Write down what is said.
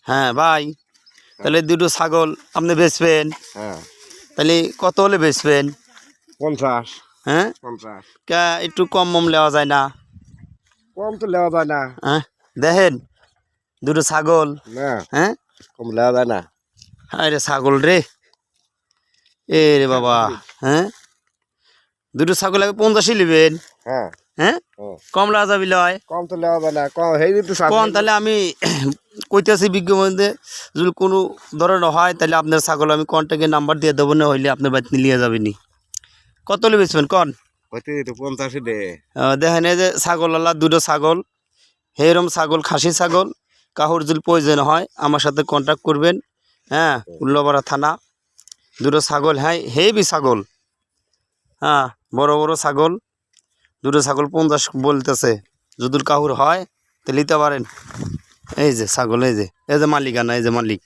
হ্যাঁ ভাই, তাহলে দুটো ছাগল আপনি বেচবেন, হ্যাঁ তাহলে কত হলে বেচবেন? 50 হ্যাঁ 50 কে একটু কম মম নেওয়া যায় না? কম তো লেওয়া যায় না। হ্যাঁ দেখেন দুটো ছাগল। না হ্যাঁ কম লেওয়া যায় না। আরে ছাগল রে, এ রে বাবা। হ্যাঁ দুটো ছাগল আগে 50 নেবেন? হ্যাঁ হ্যাঁ হ্যাঁ কম লাগা যাবি লয়? কম তো লেওয়া যায় না, কম হেই তো কোন তাহলে আমি কইতেছি বিজ্ঞাপনে যদি কোনো ধরনের হয় তাহলে আপনার ছাগল আমি কন্ট্যাক্টের নাম্বার দিয়ে দেবো, না হইলে আপনার বাড়িতে নিয়ে যাবেনি। কত হলে বেচবেন কন? হইতে তো 50 দে। দেখেন এই যে ছাগলওয়ালা দুটো ছাগল, হেরম ছাগল, খাসি ছাগল, কাহুর যদি প্রয়োজন হয় আমার সাথে কন্ট্যাক্ট করবেন। হ্যাঁ উল্লাপাড়া থানা, দুটো ছাগল, হ্যাঁ হেভি ছাগল, হ্যাঁ বড় বড় ছাগল, দুটো ছাগল 50 বলতেছে। যদি কাহুর হয় তাহলে নিতে পারেন। এই যে ছাগল, এই যে মালিকানা, এই যে মালিক।